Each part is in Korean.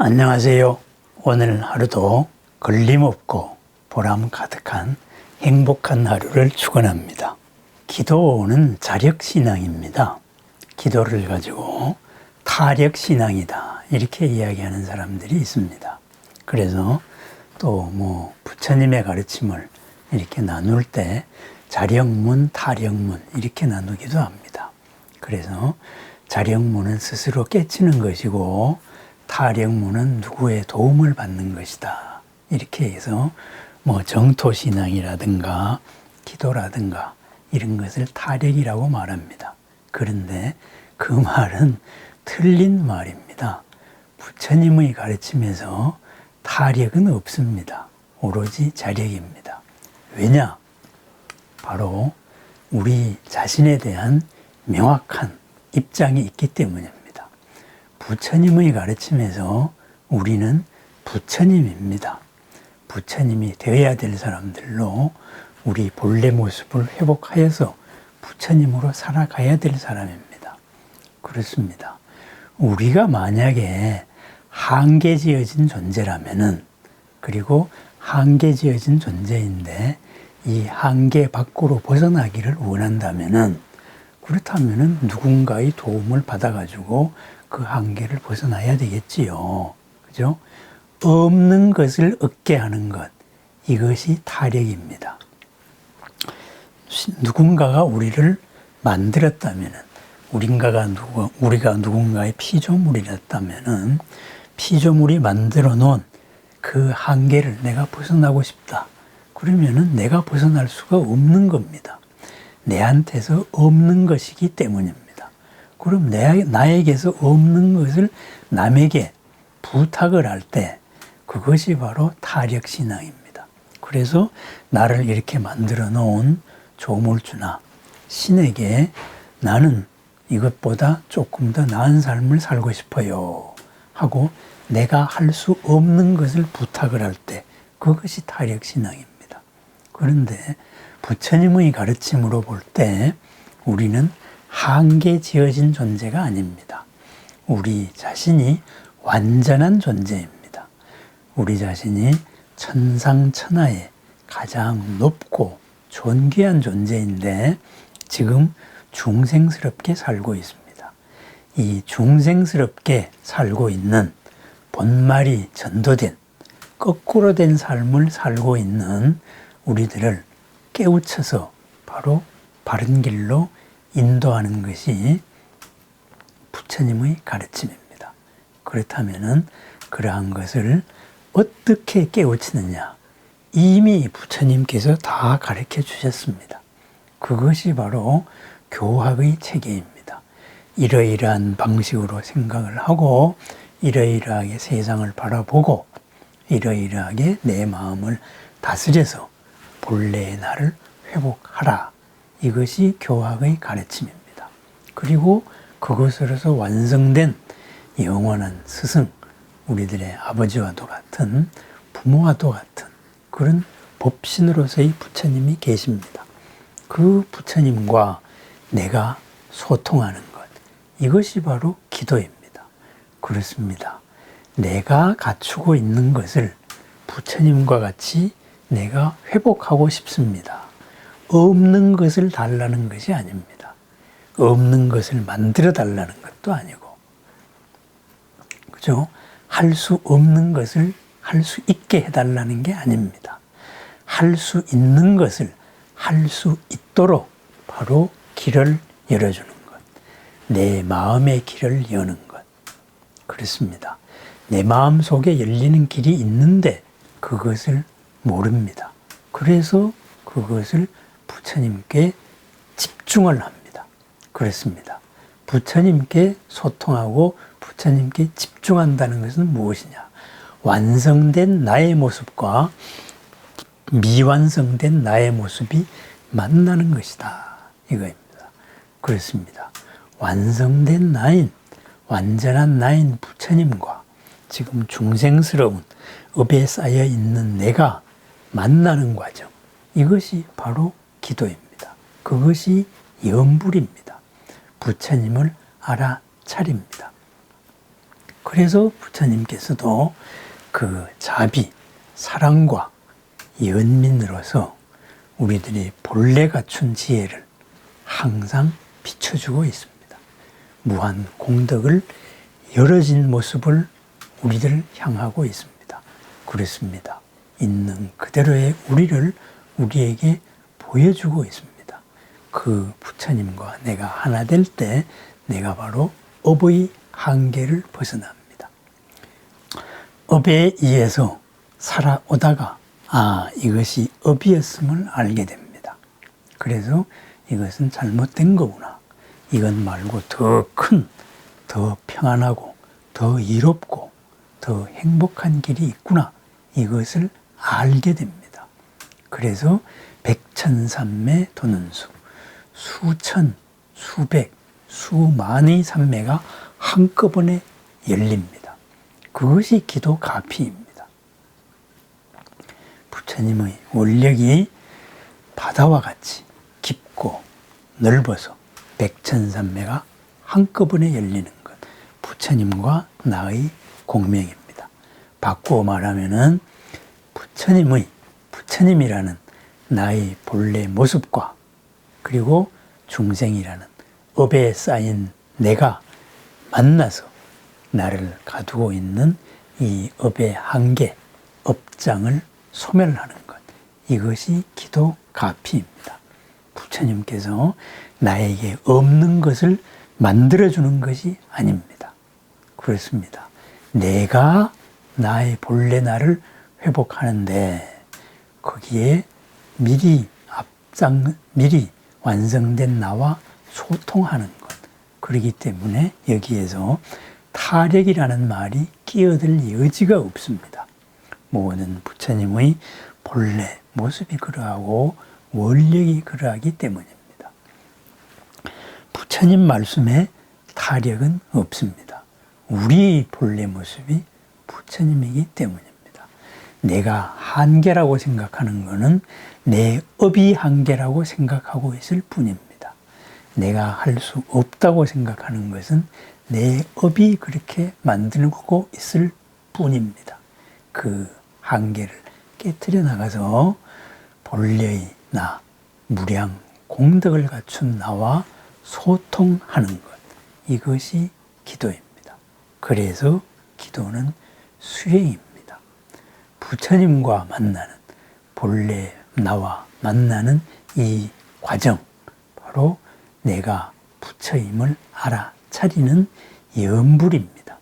안녕하세요. 오늘 하루도 걸림없고 보람 가득한 행복한 하루를 축원합니다. 기도는 자력신앙입니다. 기도를 가지고 타력신앙이다 이렇게 이야기하는 사람들이 있습니다. 그래서 또 부처님의 가르침을 이렇게 나눌 때 자력문, 타력문 이렇게 나누기도 합니다. 그래서 자력문은 스스로 깨치는 것이고 타력문은 누구의 도움을 받는 것이다. 이렇게 해서 정토신앙이라든가 기도라든가 이런 것을 타력이라고 말합니다. 그런데 그 말은 틀린 말입니다. 부처님의 가르침에서 타력은 없습니다. 오로지 자력입니다. 왜냐? 바로 우리 자신에 대한 명확한 입장이 있기 때문입니다. 부처님의 가르침에서 우리는 부처님입니다. 부처님이 되어야 될 사람들로 우리 본래 모습을 회복하여서 부처님으로 살아가야 될 사람입니다. 그렇습니다. 우리가 만약에 한계지어진 존재라면은, 그리고 한계지어진 존재인데 이 한계 밖으로 벗어나기를 원한다면은, 그렇다면은 누군가의 도움을 받아가지고 그 한계를 벗어나야 되겠지요. 그죠? 없는 것을 얻게 하는 것, 이것이 타력입니다. 누군가가 우리를 만들었다면은, 우리가 누군가의 피조물이었다면은, 피조물이 만들어 놓은 그 한계를 내가 벗어나고 싶다. 그러면은 내가 벗어날 수가 없는 겁니다. 내한테서 없는 것이기 때문입니다. 그럼 나에게서 없는 것을 남에게 부탁을 할 때 그것이 바로 타력신앙입니다. 그래서 나를 이렇게 만들어 놓은 조물주나 신에게 나는 이것보다 조금 더 나은 삶을 살고 싶어요 하고 내가 할 수 없는 것을 부탁을 할 때 그것이 타력신앙입니다. 그런데 부처님의 가르침으로 볼 때 우리는 한계 지어진 존재가 아닙니다. 우리 자신이 완전한 존재입니다. 우리 자신이 천상천하의 가장 높고 존귀한 존재인데 지금 중생스럽게 살고 있습니다. 이 중생스럽게 살고 있는 본말이 전도된 거꾸로 된 삶을 살고 있는 우리들을 깨우쳐서 바로 바른 길로 인도하는 것이 부처님의 가르침입니다. 그렇다면은 그러한 것을 어떻게 깨우치느냐? 이미 부처님께서 다 가르쳐 주셨습니다. 그것이 바로 교학의 체계입니다. 이러이러한 방식으로 생각을 하고 이러이러하게 세상을 바라보고 이러이러하게 내 마음을 다스려서 본래의 나를 회복하라. 이것이 교학의 가르침입니다. 그리고 그것으로서 완성된 영원한 스승, 우리들의 아버지와도 같은 부모와도 같은 그런 법신으로서의 부처님이 계십니다. 그 부처님과 내가 소통하는 것, 이것이 바로 기도입니다. 그렇습니다. 내가 갖추고 있는 것을 부처님과 같이 내가 회복하고 싶습니다. 없는 것을 달라는 것이 아닙니다. 없는 것을 만들어 달라는 것도 아니고, 그죠? 할 수 없는 것을 할 수 있게 해달라는 게 아닙니다. 할 수 있는 것을 할 수 있도록 바로 길을 열어주는 것. 내 마음의 길을 여는 것. 그렇습니다. 내 마음 속에 열리는 길이 있는데 그것을 모릅니다. 그래서 그것을 부처님께 집중을 합니다. 그렇습니다. 부처님께 소통하고 부처님께 집중한다는 것은 무엇이냐? 완성된 나의 모습과 미완성된 나의 모습이 만나는 것이다. 이거입니다. 그렇습니다. 완성된 나인, 완전한 나인 부처님과 지금 중생스러운 업에 쌓여 있는 내가 만나는 과정, 이것이 바로 기도입니다. 그것이 염불입니다. 부처님을 알아차립니다. 그래서 부처님께서도 그 자비, 사랑과 연민으로서 우리들이 본래 갖춘 지혜를 항상 비춰주고 있습니다. 무한 공덕을 열어진 모습을 우리들 향하고 있습니다. 그렇습니다. 있는 그대로의 우리를 우리에게 보여주고 있습니다. 그 부처님과 내가 하나 될 때 내가 바로 업의 한계를 벗어납니다. 업에 의해서 살아오다가 이것이 업이었음을 알게 됩니다. 그래서 이것은 잘못된 거구나. 이건 말고 더 큰, 더 평안하고 더 이롭고 더 행복한 길이 있구나. 이것을 알게 됩니다. 그래서 백천삼매 도는 수천, 수백, 수만의 삼매가 한꺼번에 열립니다. 그것이 기도 가피입니다. 부처님의 원력이 바다와 같이 깊고 넓어서 백천삼매가 한꺼번에 열리는 것, 부처님과 나의 공명입니다. 바꾸어 말하면은 부처님이라는 나의 본래 모습과 그리고 중생이라는 업에 쌓인 내가 만나서 나를 가두고 있는 이 업의 한계, 업장을 소멸하는 것. 이것이 기도 가피입니다. 부처님께서 나에게 없는 것을 만들어주는 것이 아닙니다. 그렇습니다. 내가 나의 본래 나를 회복하는데 거기에 미리 완성된 나와 소통하는 것. 그렇기 때문에 여기에서 타력이라는 말이 끼어들 여지가 없습니다. 모든 부처님의 본래 모습이 그러하고 원력이 그러하기 때문입니다. 부처님 말씀에 타력은 없습니다. 우리의 본래 모습이 부처님이기 때문입니다. 내가 한계라고 생각하는 것은 내 업이 한계라고 생각하고 있을 뿐입니다. 내가 할 수 없다고 생각하는 것은 내 업이 그렇게 만들고 있을 뿐입니다. 그 한계를 깨트려 나가서 본래의 나, 무량 공덕을 갖춘 나와 소통하는 것, 이것이 기도입니다. 그래서 기도는 수행입니다. 부처님과 만나는, 본래 나와 만나는 이 과정, 바로 내가 부처임을 알아차리는 염불입니다.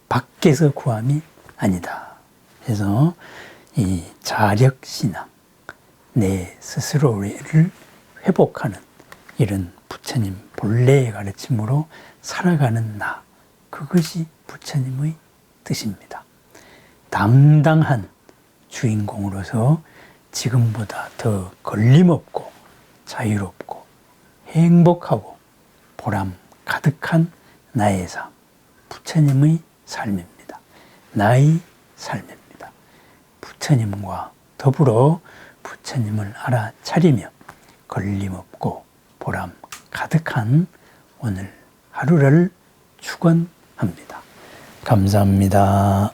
밖에서 구함이 아니다. 그래서 이 자력신앙, 내 스스로를 회복하는 이런 부처님 본래의 가르침으로 살아가는 나, 그것이 부처님의 뜻입니다. 당당한 주인공으로서 지금보다 더 걸림없고 자유롭고 행복하고 보람 가득한 나의 삶, 부처님의 삶입니다. 나의 삶입니다. 부처님과 더불어 부처님을 알아차리며 걸림없고 보람 가득한 오늘 하루를 축원합니다. 감사합니다.